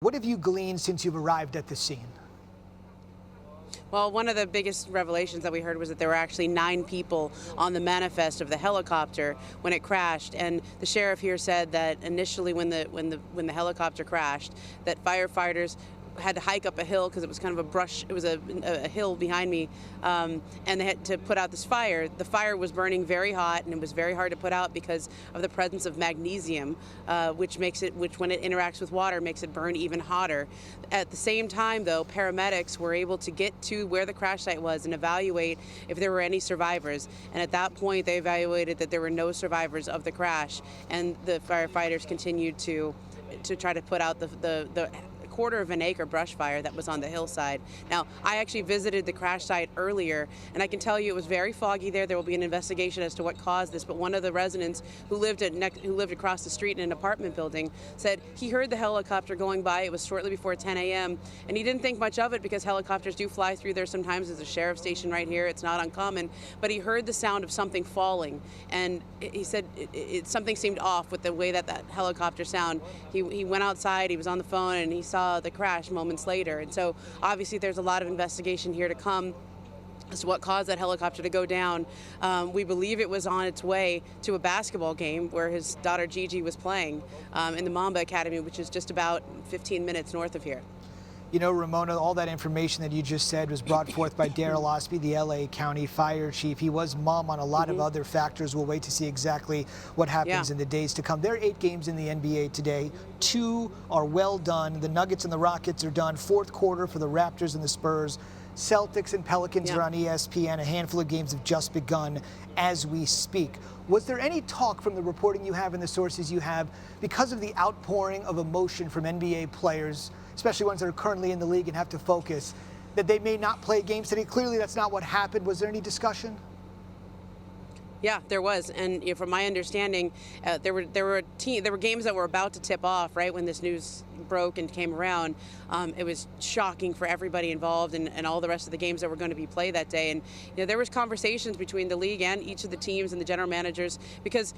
What have you gleaned since you've arrived at the scene? Well, one of the biggest revelations that we heard was that there were actually 9 people on the manifest of the helicopter when it crashed. And the sheriff here said that initially, when the helicopter crashed, that firefighters had to hike up a hill because it was kind of a brush. It was a hill behind me, and they had to put out this fire. The fire was burning very hot, and it was very hard to put out because of the presence of magnesium, which when it interacts with water, makes it burn even hotter. At the same time, though, paramedics were able to get to where the crash site was and evaluate if there were any survivors. And at that point, they evaluated that there were no survivors of the crash, and the firefighters continued to try to put out the quarter of an acre brush fire that was on the hillside. Now, I actually visited the crash site earlier, and I can tell you it was very foggy there. There will be an investigation as to what caused this, but one of the residents who lived across the street in an apartment building said he heard the helicopter going by. It was shortly before 10 a.m., and he didn't think much of it because helicopters do fly through there sometimes. There's a sheriff's station right here. It's not uncommon, but he heard the sound of something falling, and he said something seemed off with the way that helicopter sound. He went outside, he was on the phone, and he saw the crash moments later. And so obviously there's a lot of investigation here to come as to what caused that helicopter to go down. We believe it was on its way to a basketball game where his daughter Gigi was playing in the Mamba Academy, which is just about 15 minutes north of here. You know, Ramona, all that information that you just said was brought forth by Darrell Osby, the LA County Fire Chief. He was mum on a lot of other factors. We'll wait to see exactly what happens in the days to come. There are 8 games in the NBA today. 2 are well done. The Nuggets and the Rockets are done. Fourth quarter for the Raptors and the Spurs. Celtics and Pelicans are on ESPN. A handful of games have just begun as we speak. Was there any talk from the reporting you have and the sources you have because of the outpouring of emotion from NBA players, especially ones that are currently in the league and have to focus, that they may not play games today? Clearly that's not what happened. Was there any discussion? Yeah, there was, and from my understanding, there were games that were about to tip off right when this news broke and came around. It was shocking for everybody involved and all the rest of the games that were going to be played that day. And there was conversations between the league and each of the teams and the general managers because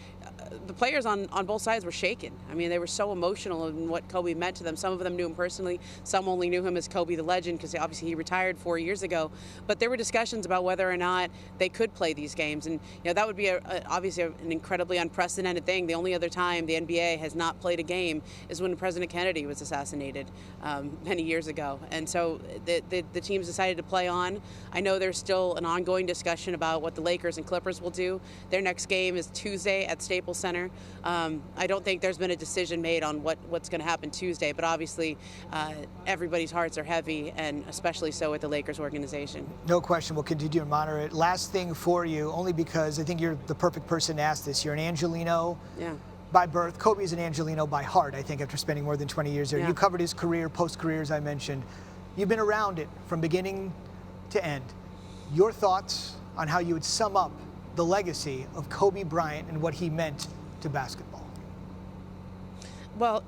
the players on both sides were shaken. I mean, they were so emotional in what Kobe meant to them. Some of them knew him personally. Some only knew him as Kobe the legend because obviously he retired 4 years ago. But there were discussions about whether or not they could play these games, and that would be obviously an incredibly unprecedented thing. The only other time the NBA has not played a game is when President Kennedy was assassinated many years ago. And so the teams decided to play on. I know there's still an ongoing discussion about what the Lakers and Clippers will do. Their next game is Tuesday at Staples Center. I don't think there's been a decision made on what's going to happen Tuesday, but obviously everybody's hearts are heavy, and especially so with the Lakers organization. No question. We'll continue to monitor it. Last thing for you, only because I think you're the perfect person to ask this. You're an Angelino by birth. Kobe is an Angelino by heart, I think, after spending more than 20 years there. You covered his career, post-career, as I mentioned. You've been around it from beginning to end. Your thoughts on how you would sum up the legacy of Kobe Bryant and what he meant to basketball? Well,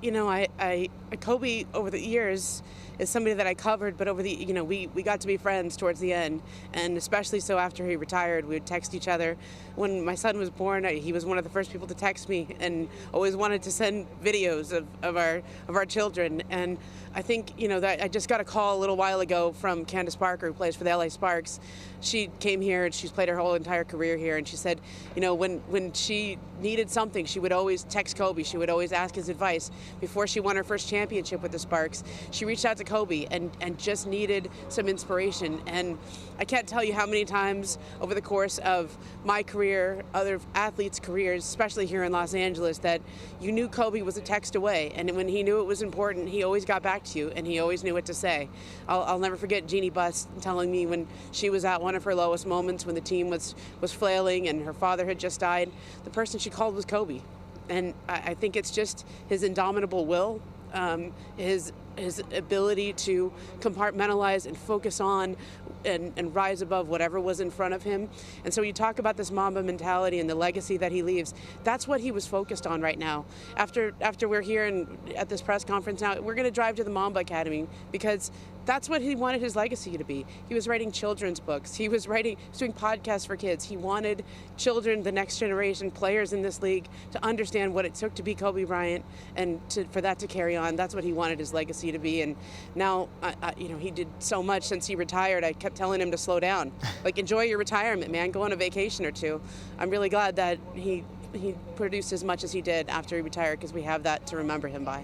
Kobe over the years is somebody that I covered, but over the, we got to be friends towards the end, and especially so after he retired. We would text each other. When my son was born, he was one of the first people to text me, and always wanted to send videos of our children. And I think, that I just got a call a little while ago from Candace Parker, who plays for the LA Sparks. She came here and she's played her whole entire career here, and she said, when she needed something, she would always text Kobe. She would always ask his advice. Before she won her first championship with the Sparks, she reached out to Kobe and just needed some inspiration. And I can't tell you how many times over the course of my career, other athletes' careers, especially here in Los Angeles, that you knew Kobe was a text away. And when he knew it was important, he always got back to you, and he always knew what to say. I'll never forget Jeannie Buss telling me when she was at one of her lowest moments, when the team was flailing and her father had just died, the person she called was Kobe. And I think it's just his indomitable will, his ability to compartmentalize and focus on and rise above whatever was in front of him. And so you talk about this Mamba mentality and the legacy that he leaves. That's what he was focused on right now. After we're here and at this press conference now, we're going to drive to the Mamba Academy because that's what he wanted his legacy to be. He was writing children's books. He was doing podcasts for kids. He wanted children, the next generation players in this league, to understand what it took to be Kobe Bryant and for that to carry on. That's what he wanted his legacy legacy to be. And now, you know, he did so much since he retired. I kept telling him to slow down. Like, enjoy your retirement, man. Go on a vacation or two. I'm really glad that he produced as much as he did after he retired, because we have that to remember him by.